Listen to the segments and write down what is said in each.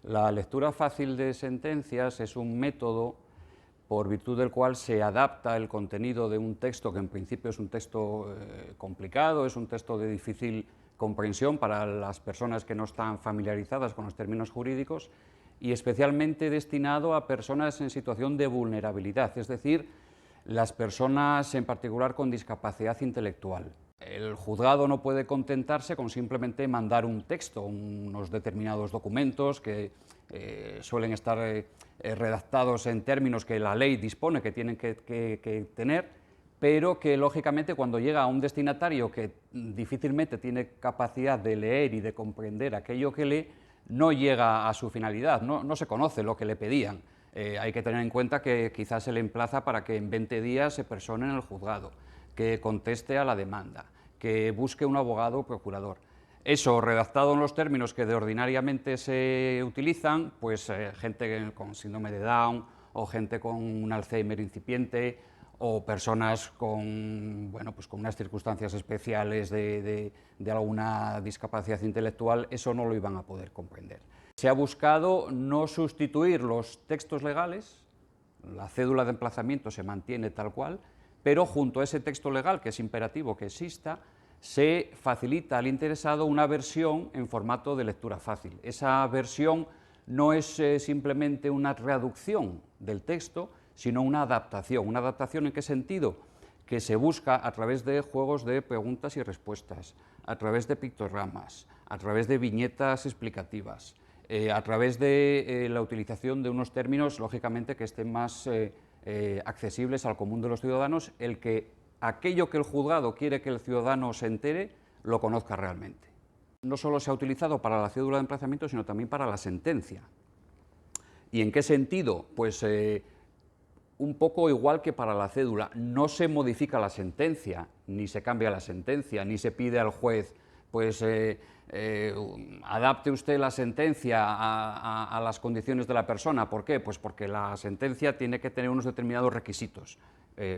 La lectura fácil de sentencias es un método por virtud del cual se adapta el contenido de un texto que en principio es un texto complicado, es un texto de difícil comprensión para las personas que no están familiarizadas con los términos jurídicos y especialmente destinado a personas en situación de vulnerabilidad, es decir, las personas en particular con discapacidad intelectual. El juzgado no puede contentarse con simplemente mandar un texto, unos determinados documentos que suelen estar redactados en términos que la ley dispone que tienen que tener, pero que lógicamente cuando llega a un destinatario que difícilmente tiene capacidad de leer y de comprender aquello que lee, no llega a su finalidad, no se conoce lo que le pedían. Hay que tener en cuenta que quizás se le emplaza para que en 20 días se persone en el juzgado, que conteste a la demanda, que busque un abogado o procurador. Eso, redactado en los términos que de ordinariamente se utilizan, pues gente con síndrome de Down o gente con un Alzheimer incipiente o personas con, bueno, pues con unas circunstancias especiales de alguna discapacidad intelectual, eso no lo iban a poder comprender. Se ha buscado no sustituir los textos legales, la cédula de emplazamiento se mantiene tal cual, pero junto a ese texto legal, que es imperativo que exista, se facilita al interesado una versión en formato de lectura fácil. Esa versión no es simplemente una traducción del texto, sino una adaptación. ¿Una adaptación en qué sentido? Que se busca a través de juegos de preguntas y respuestas, a través de pictogramas, a través de viñetas explicativas, a través de la utilización de unos términos, lógicamente, que estén más accesibles al común de los ciudadanos, el que aquello que el juzgado quiere que el ciudadano se entere, lo conozca realmente. No solo se ha utilizado para la cédula de emplazamiento, sino también para la sentencia. ¿Y en qué sentido? Pues un poco igual que para la cédula, no se modifica la sentencia, ni se cambia la sentencia, ni se pide al juez, pues adapte usted la sentencia a las condiciones de la persona. ¿Por qué? Pues porque la sentencia tiene que tener unos determinados requisitos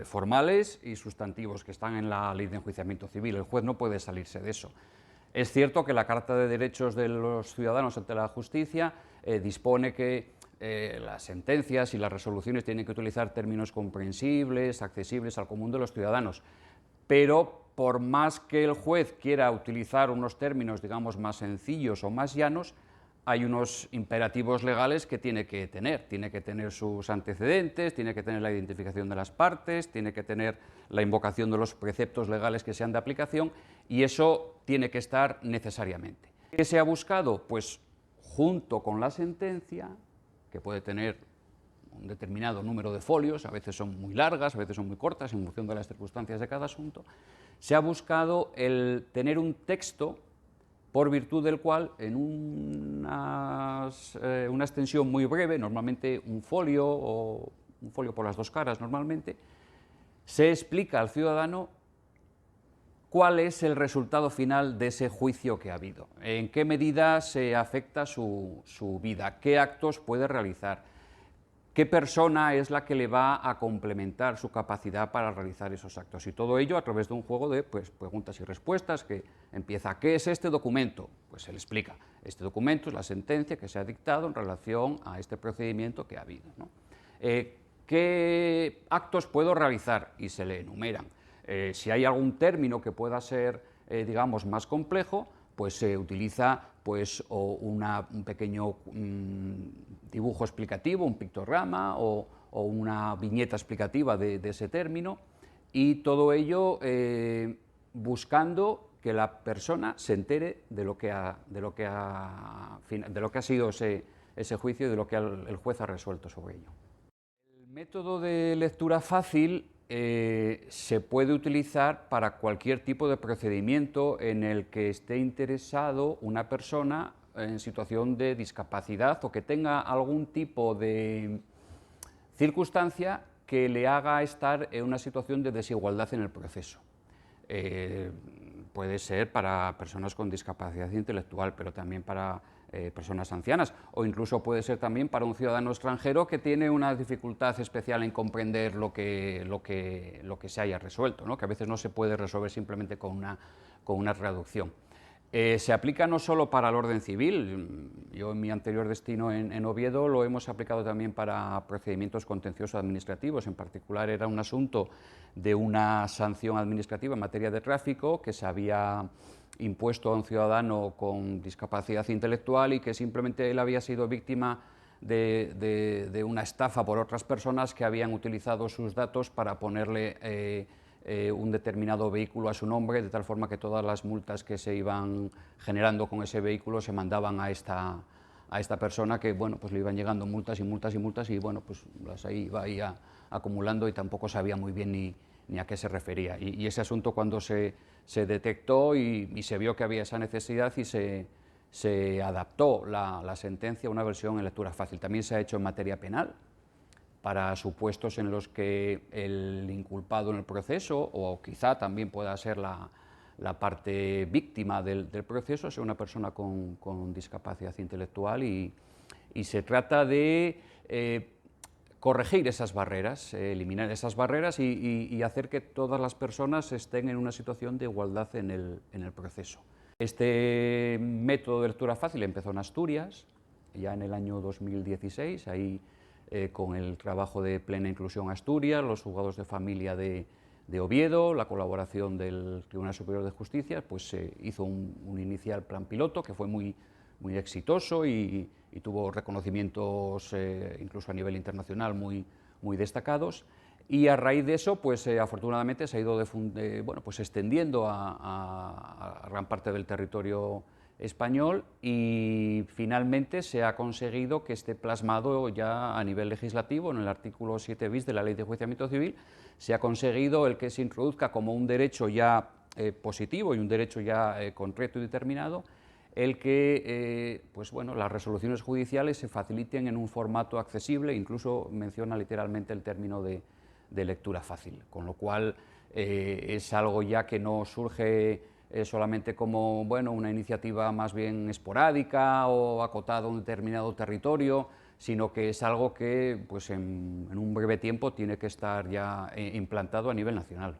formales y sustantivos que están en la ley de enjuiciamiento civil. El juez no puede salirse de eso. Es cierto que la Carta de Derechos de los Ciudadanos ante la Justicia dispone que las sentencias y las resoluciones tienen que utilizar términos comprensibles, accesibles al común de los ciudadanos, pero por más que el juez quiera utilizar unos términos, digamos, más sencillos o más llanos, hay unos imperativos legales que tiene que tener sus antecedentes, tiene que tener la identificación de las partes, tiene que tener la invocación de los preceptos legales que sean de aplicación, y eso tiene que estar necesariamente. ¿Qué se ha buscado? Pues junto con la sentencia, que puede tener un determinado número de folios, a veces son muy largas, a veces son muy cortas, en función de las circunstancias de cada asunto, se ha buscado el tener un texto por virtud del cual, en una extensión muy breve, normalmente un folio o un folio por las dos caras normalmente, se explica al ciudadano cuál es el resultado final de ese juicio que ha habido, en qué medida se afecta su vida, qué actos puede realizar, qué persona es la que le va a complementar su capacidad para realizar esos actos. Y todo ello a través de un juego de preguntas y respuestas que empieza: ¿qué es este documento? Pues se le explica: este documento es la sentencia que se ha dictado en relación a este procedimiento que ha habido, ¿no? ¿Qué actos puedo realizar? Y se le enumeran. Si hay algún término que pueda ser, digamos, más complejo, pues se utiliza pues, un pequeño dibujo explicativo, un pictograma o una viñeta explicativa de ese término, y todo ello buscando que la persona se entere de lo que ha sido ese juicio y de lo que el juez ha resuelto sobre ello. El método de lectura fácil se puede utilizar para cualquier tipo de procedimiento en el que esté interesado una persona en situación de discapacidad o que tenga algún tipo de circunstancia que le haga estar en una situación de desigualdad en el proceso. Puede ser para personas con discapacidad intelectual, pero también para personas ancianas, o incluso puede ser también para un ciudadano extranjero que tiene una dificultad especial en comprender lo que se haya resuelto, ¿no? Que a veces no se puede resolver simplemente con una traducción. Se aplica no solo para el orden civil, yo en mi anterior destino en Oviedo lo hemos aplicado también para procedimientos contenciosos administrativos, en particular era un asunto de una sanción administrativa en materia de tráfico que se había impuesto a un ciudadano con discapacidad intelectual y que simplemente él había sido víctima de una estafa por otras personas que habían utilizado sus datos para ponerle un determinado vehículo a su nombre, de tal forma que todas las multas que se iban generando con ese vehículo se mandaban a esta persona, que bueno, pues le iban llegando multas y multas y multas, y bueno, pues las iba ahí acumulando y tampoco sabía muy bien ni a qué se refería. Y ese asunto, cuando se detectó y se vio que había esa necesidad, y se adaptó la sentencia a una versión en lectura fácil. También se ha hecho en materia penal, para supuestos en los que el inculpado en el proceso, o quizá también pueda ser la parte víctima del proceso, sea una persona con discapacidad intelectual, y se trata de corregir esas barreras, eliminar esas barreras y hacer que todas las personas estén en una situación de igualdad en el proceso. Este método de lectura fácil empezó en Asturias, ya en el año 2016, ahí con el trabajo de Plena Inclusión Asturias, los juzgados de familia de Oviedo, la colaboración del Tribunal Superior de Justicia, pues se hizo un inicial plan piloto que fue muy exitoso y tuvo reconocimientos incluso a nivel internacional muy destacados. Y a raíz de eso, pues afortunadamente se ha ido bueno, pues extendiendo a gran parte del territorio español, y finalmente se ha conseguido que esté plasmado ya a nivel legislativo en el artículo 7 bis de la Ley de Enjuiciamiento Civil. Se ha conseguido el que se introduzca como un derecho ya positivo y un derecho ya concreto y determinado, el que pues bueno, las resoluciones judiciales se faciliten en un formato accesible, incluso menciona literalmente el término de lectura fácil, con lo cual es algo ya que no surge solamente como bueno, una iniciativa más bien esporádica o acotada a un determinado territorio, sino que es algo que pues en un breve tiempo tiene que estar ya implantado a nivel nacional.